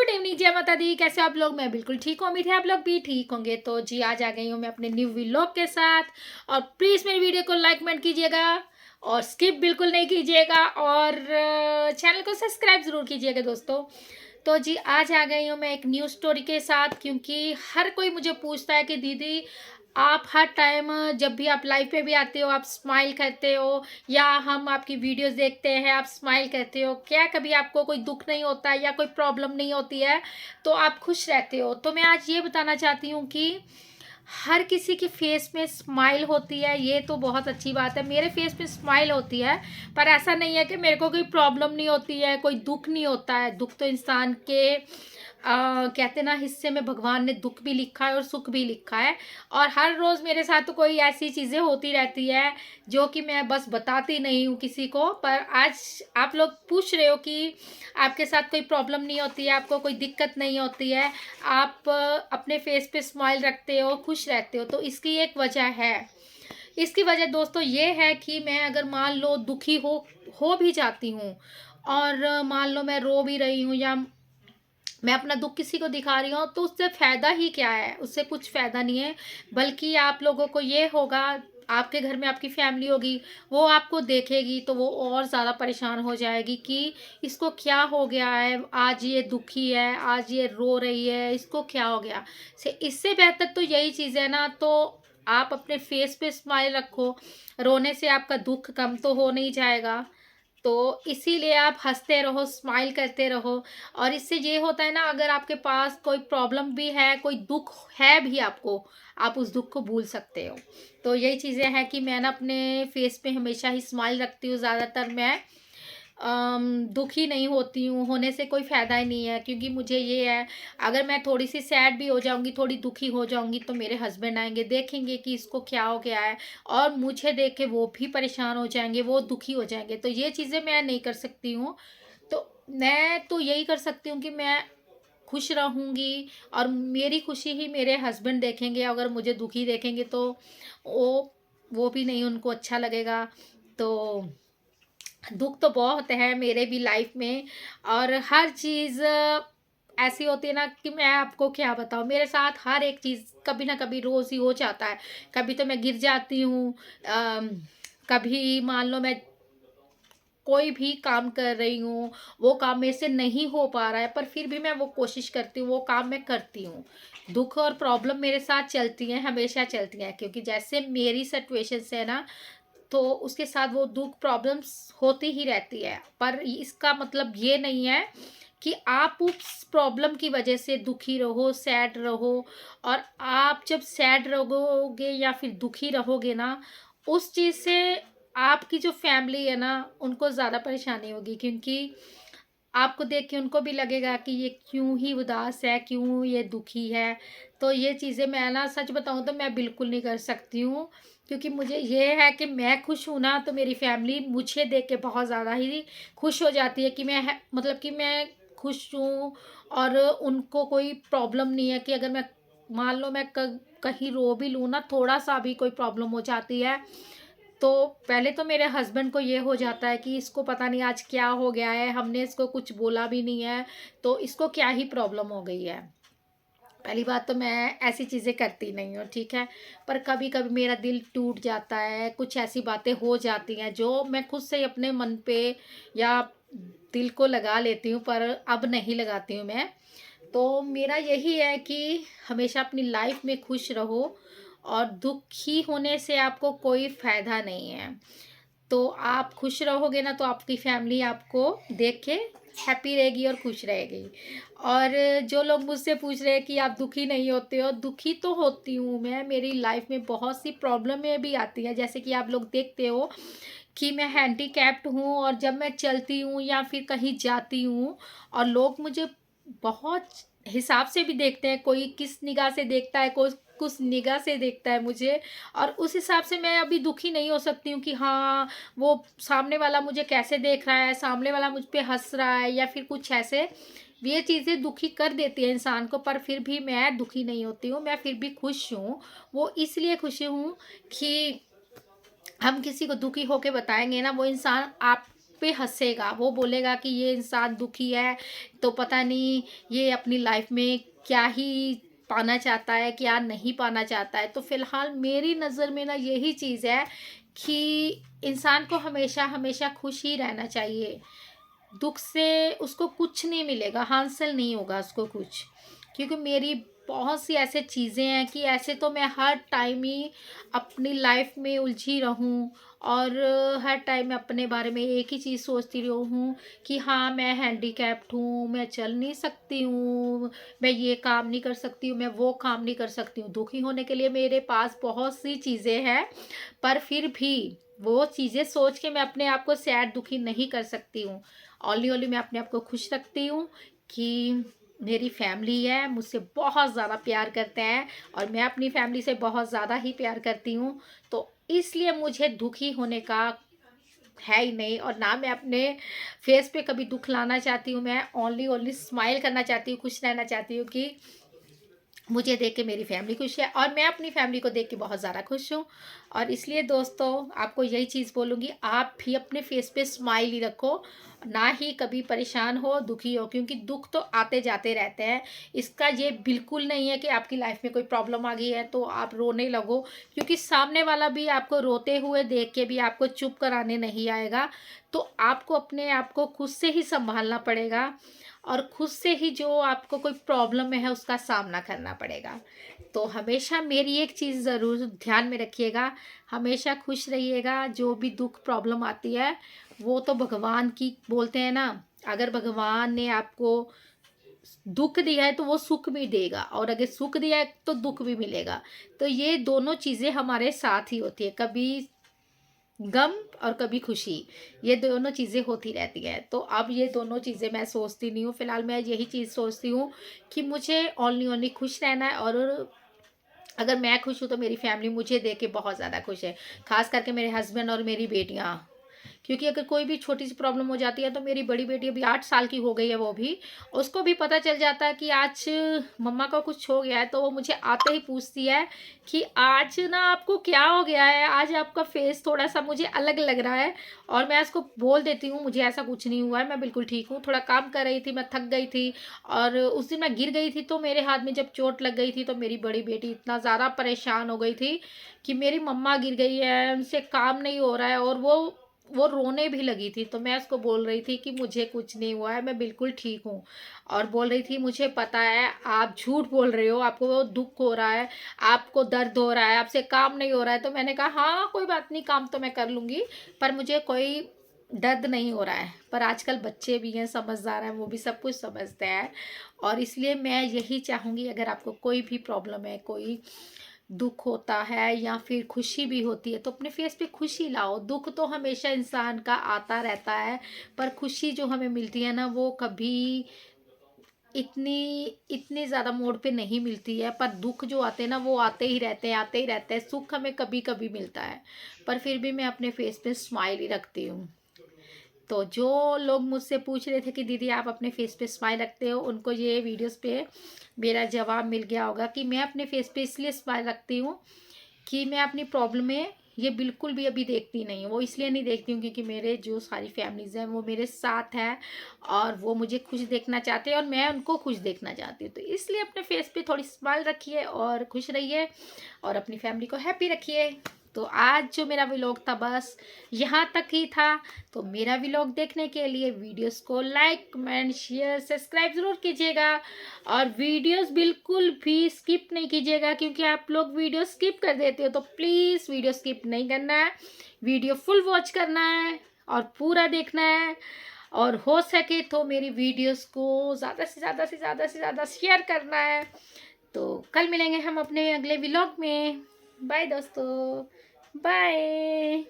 Good evening, जय माता दी। कैसे आप लोग? मैं बिल्कुल ठीक हूँ, उम्मीद है आप लोग भी ठीक होंगे। तो जी आज आ गई हूँ मैं अपने न्यू व्लॉग के साथ। और प्लीज़ मेरी वीडियो को लाइक मत कीजिएगा और स्किप बिल्कुल नहीं कीजिएगा और चैनल को सब्सक्राइब ज़रूर कीजिएगा दोस्तों। तो जी आज आ गई हूँ मैं एक न्यू स्टोरी के साथ, क्योंकि हर कोई मुझे पूछता है कि दीदी आप हर टाइम जब भी आप लाइव पे भी आते हो आप स्माइल करते हो, या हम आपकी वीडियोस देखते हैं आप स्माइल करते हो, क्या कभी आपको कोई दुख नहीं होता है या कोई प्रॉब्लम नहीं होती है तो आप खुश रहते हो? तो मैं आज ये बताना चाहती हूँ कि हर किसी के फेस में स्माइल होती है, ये तो बहुत अच्छी बात है। मेरे फेस में स्माइल होती है, पर ऐसा नहीं है कि मेरे को कोई प्रॉब्लम नहीं होती है, कोई दुख नहीं होता है। दुख तो इंसान के कहते ना हिस्से में भगवान ने दुख भी लिखा है और सुख भी लिखा है। और हर रोज़ मेरे साथ तो कोई ऐसी चीज़ें होती रहती है जो कि मैं बस बताती नहीं हूँ किसी को। पर आज आप लोग पूछ रहे हो कि आपके साथ कोई प्रॉब्लम नहीं होती है, आपको कोई दिक्कत नहीं होती है, आप अपने फेस पे स्माइल रखते हो, खुश रहते हो, तो इसकी एक वजह है। इसकी वजह दोस्तों ये है कि मैं अगर मान लो दुखी हो भी जाती हूँ और मान लो मैं रो भी रही हूँ या मैं अपना दुख किसी को दिखा रही हूँ, तो उससे फ़ायदा ही क्या है? उससे कुछ फ़ायदा नहीं है। बल्कि आप लोगों को ये होगा, आपके घर में आपकी फैमिली होगी, वो आपको देखेगी तो वो और ज़्यादा परेशान हो जाएगी कि इसको क्या हो गया है, आज ये दुखी है, आज ये रो रही है, इसको क्या हो गया? से इससे बेहतर तो यही चीज़ है ना। तो आप अपने फेस पे स्माइल रखो, रोने से आपका दुःख कम तो हो नहीं जाएगा। तो इसीलिए आप हँसते रहो, स्माइल करते रहो। और इससे ये होता है ना, अगर आपके पास कोई प्रॉब्लम भी है, कोई दुःख है भी आपको, आप उस दुःख को भूल सकते हो। तो यही चीज़ें हैं कि मैं ना अपने फेस पे हमेशा ही स्माइल रखती हूँ। ज़्यादातर मैं दुखी नहीं होती हूँ, होने से कोई फ़ायदा ही नहीं है, क्योंकि मुझे ये है, अगर मैं थोड़ी-सी सैड भी हो जाऊँगी, थोड़ी दुखी हो जाऊँगी, तो मेरे हस्बैंड आएँगे, देखेंगे कि इसको क्या हो गया है और मुझे देख के वो भी परेशान हो जाएँगे, वो दुखी हो जाएँगे। तो ये चीज़ें मैं नहीं कर सकती हूँ। तो मैं तो यही कर सकती हूँ कि मैं खुश रहूँगी और मेरी खुशी ही मेरे हस्बैंड देखेंगे। अगर मुझे दुखी देखेंगे तो वो भी नहीं, उनको अच्छा लगेगा। तो दुःख तो बहुत है मेरे भी लाइफ में। और हर चीज़ ऐसी होती है ना कि मैं आपको क्या बताऊँ, मेरे साथ हर एक चीज़ कभी ना कभी रोज़ ही हो जाता है। कभी तो मैं गिर जाती हूँ, कभी मान लो मैं कोई भी काम कर रही हूँ, वो काम मेरे से नहीं हो पा रहा है, पर फिर भी मैं वो कोशिश करती हूँ, वो काम मैं करती हूँ। दुःख और प्रॉब्लम मेरे साथ चलती हैं, हमेशा चलती हैं, क्योंकि जैसे मेरी सिचुएशंस है ना, तो उसके साथ वो दुःख प्रॉब्लम्स होती ही रहती है। पर इसका मतलब ये नहीं है कि आप उस प्रॉब्लम की वजह से दुखी रहो, सैड रहो। और आप जब सैड रहोगे या फिर दुखी रहोगे ना, उस चीज़ से आपकी जो फैमिली है ना, उनको ज़्यादा परेशानी होगी, क्योंकि आपको देख के उनको भी लगेगा कि ये क्यों ही उदास है, क्यों ये दुखी है। तो ये चीज़ें मैं ना सच बताऊँ तो मैं बिल्कुल नहीं कर सकती हूँ, क्योंकि मुझे ये है कि मैं खुश हूँ ना, तो मेरी फैमिली मुझे देख के बहुत ज़्यादा ही खुश हो जाती है कि मतलब कि मैं खुश हूँ। और उनको कोई प्रॉब्लम नहीं है कि अगर मैं मान लो मैं कहीं रो भी लूँ ना, थोड़ा-सा भी कोई प्रॉब्लम हो जाती है, तो पहले तो मेरे हस्बैंड को ये हो जाता है कि इसको पता नहीं आज क्या हो गया है, हमने इसको कुछ बोला भी नहीं है, तो इसको क्या ही प्रॉब्लम हो गई है। पहली बात तो मैं ऐसी चीज़ें करती नहीं हूँ, ठीक है? पर कभी-कभी मेरा दिल टूट जाता है, कुछ ऐसी बातें हो जाती हैं जो मैं खुद से ही अपने मन पे या दिल को लगा लेती हूँ, पर अब नहीं लगाती हूँ मैं। तो मेरा यही है कि हमेशा अपनी लाइफ में खुश रहो और दुखी होने से आपको कोई फ़ायदा नहीं है। तो आप खुश रहोगे ना, तो आपकी फैमिली आपको देख के हैप्पी रहेगी और खुश रहेगी। और जो लोग मुझसे पूछ रहे हैं कि आप दुखी नहीं होते हो, दुखी तो होती हूँ मैं। मेरी लाइफ में बहुत सी प्रॉब्लमें भी आती हैं, जैसे कि आप लोग देखते हो कि मैं हैंडीकैप्ड हूँ और जब मैं चलती हूँ या फिर कहीं जाती हूँ और लोग मुझे बहुत हिसाब से भी देखते हैं, कोई किस निगाह से देखता है, कोई कुछ निगाह से देखता है मुझे। और उस हिसाब से मैं अभी दुखी नहीं हो सकती हूँ कि हाँ, वो सामने वाला मुझे कैसे देख रहा है, सामने वाला मुझ पे हँस रहा है या फिर कुछ ऐसे। ये चीज़ें दुखी कर देती हैं इंसान को, पर फिर भी मैं दुखी नहीं होती हूँ, मैं फिर भी खुश हूँ। वो इसलिए खुश हूँ कि हम किसी को दुखी होके बताएँगे ना, वो इंसान आप पे हँसेगा, वो बोलेगा कि ये इंसान दुखी है, तो पता नहीं ये अपनी लाइफ में क्या ही पाना चाहता है, क्या नहीं पाना चाहता है। तो फ़िलहाल मेरी नज़र में ना यही चीज़ है कि इंसान को हमेशा हमेशा खुश ही रहना चाहिए। दुःख से उसको कुछ नहीं मिलेगा, हासिल नहीं होगा उसको कुछ। क्योंकि मेरी बहुत सी ऐसे चीज़ें हैं कि ऐसे तो मैं हर टाइम ही अपनी लाइफ में उलझी रहूं, और हर टाइम मैं अपने बारे में एक ही चीज़ सोचती रहूं कि हाँ, मैं हैंडीकैप्ड हूँ, मैं चल नहीं सकती हूँ, मैं ये काम नहीं कर सकती हूँ, मैं वो काम नहीं कर सकती हूँ। दुखी होने के लिए मेरे पास बहुत सी चीज़ें हैं, पर फिर भी वो चीज़ें सोच के मैं अपने आप को सैड दुखी नहीं कर सकती हूँ। ओनली ओनली मैं अपने आप को खुश रखती हूँ कि मेरी फैमिली है, मुझसे बहुत ज़्यादा प्यार करते हैं, और मैं अपनी फैमिली से बहुत ज़्यादा ही प्यार करती हूँ। तो इसलिए मुझे दुखी होने का है ही नहीं, और ना मैं अपने फेस पे कभी दुख लाना चाहती हूँ। मैं ओनली ओनली स्माइल करना चाहती हूँ, खुश रहना चाहती हूँ कि मुझे देख के मेरी फैमिली खुश है, और मैं अपनी फैमिली को देख के बहुत ज़्यादा खुश हूँ। और इसलिए दोस्तों, आपको यही चीज़ बोलूँगी, आप भी अपने फेस पे स्माइल ही रखो, ना ही कभी परेशान हो, दुखी हो, क्योंकि दुख तो आते जाते रहते हैं। इसका ये बिल्कुल नहीं है कि आपकी लाइफ में कोई प्रॉब्लम आ गई है तो आप रोने लगो, क्योंकि सामने वाला भी आपको रोते हुए देख के भी आपको चुप कराने नहीं आएगा। तो आपको अपने आप को खुद से ही संभालना पड़ेगा, और खुद से ही जो आपको कोई प्रॉब्लम है उसका सामना करना पड़ेगा। तो हमेशा मेरी एक चीज़ ज़रूर ध्यान में रखिएगा, हमेशा खुश रहिएगा। जो भी दुख प्रॉब्लम आती है वो तो भगवान की बोलते हैं ना, अगर भगवान ने आपको दुख दिया है तो वो सुख भी देगा, और अगर सुख दिया है तो दुख भी मिलेगा। तो ये दोनों चीज़ें हमारे साथ ही होती है, कभी गम और कभी खुशी, ये दोनों चीज़ें होती रहती हैं। तो अब ये दोनों चीज़ें मैं सोचती नहीं हूँ, फ़िलहाल मैं यही चीज़ सोचती हूँ कि मुझे ओनली ओनली खुश रहना है, और अगर मैं खुश हूँ तो मेरी फैमिली मुझे देख के बहुत ज़्यादा खुश है, ख़ास करके मेरे हस्बैंड और मेरी बेटियाँ। क्योंकि अगर कोई भी छोटी सी प्रॉब्लम हो जाती है तो मेरी बड़ी बेटी अभी 8 साल की हो गई है, वो भी, उसको भी पता चल जाता है कि आज मम्मा को कुछ हो गया है, तो वो मुझे आते ही पूछती है कि आज ना आपको क्या हो गया है, आज आपका फेस थोड़ा सा मुझे अलग लग रहा है। और मैं उसको बोल देती हूँ मुझे ऐसा कुछ नहीं हुआ है, मैं बिल्कुल ठीक हूँ, थोड़ा काम कर रही थी, मैं थक गई थी, और उस दिन मैं गिर गई थी तो मेरे हाथ में जब चोट लग गई थी तो मेरी बड़ी बेटी इतना ज़्यादा परेशान हो गई थी कि मेरी मम्मा गिर गई है, उनसे काम नहीं हो रहा है, और वो रोने भी लगी थी। तो मैं उसको बोल रही थी कि मुझे कुछ नहीं हुआ है, मैं बिल्कुल ठीक हूँ। और बोल रही थी मुझे पता है आप झूठ बोल रहे हो, आपको वो दुख हो रहा है, आपको दर्द हो रहा है, आपसे काम नहीं हो रहा है। तो मैंने कहा हाँ कोई बात नहीं, काम तो मैं कर लूँगी, पर मुझे कोई दर्द नहीं हो रहा है। पर आजकल बच्चे भी हैं, समझदार हैं, वो भी सब कुछ समझते हैं। और इसलिए मैं यही चाहूँगी, अगर आपको कोई भी प्रॉब्लम है, कोई दुख होता है या फिर खुशी भी होती है, तो अपने फेस पे खुशी लाओ। दुख तो हमेशा इंसान का आता रहता है, पर खुशी जो हमें मिलती है ना, वो कभी इतनी इतनी ज़्यादा मोड़ पे नहीं मिलती है। पर दुख जो आते हैं ना, वो आते ही रहते हैं, आते ही रहते हैं। सुख हमें कभी कभी मिलता है, पर फिर भी मैं अपने फेस पे स्माइल ही रखती हूँ। तो जो लोग मुझसे पूछ रहे थे कि दीदी आप अपने फेस पे स्माइल रखते हो, उनको ये वीडियोस पे मेरा जवाब मिल गया होगा कि मैं अपने फेस पे इसलिए स्माइल रखती हूँ कि मैं अपनी प्रॉब्लम में ये बिल्कुल भी अभी देखती नहीं हूँ। वो इसलिए नहीं देखती हूँ क्योंकि मेरे जो सारी फैमिलीज़ हैं वो मेरे साथ हैं, और वो मुझे खुश देखना चाहते हैं, और मैं उनको खुश देखना चाहती हूँ। तो इसलिए अपने फेस पे थोड़ी स्माइल रखिए और खुश रहिए, और अपनी फैमिली को हैप्पी रखिए। तो आज जो मेरा व्लॉग था बस यहाँ तक ही था। तो मेरा व्लॉग देखने के लिए वीडियोस को लाइक कमेंट शेयर सब्सक्राइब ज़रूर कीजिएगा, और वीडियोस बिल्कुल भी स्किप नहीं कीजिएगा, क्योंकि आप लोग वीडियो स्किप कर देते हो। तो प्लीज़ वीडियो स्किप नहीं करना है, वीडियो फुल वॉच करना है और पूरा देखना है, और हो सके तो मेरी वीडियोस को ज़्यादा से ज़्यादा से ज़्यादा से ज़्यादा शेयर करना है। तो कल मिलेंगे हम अपने अगले व्लॉग में। बाय दोस्तों, बाय।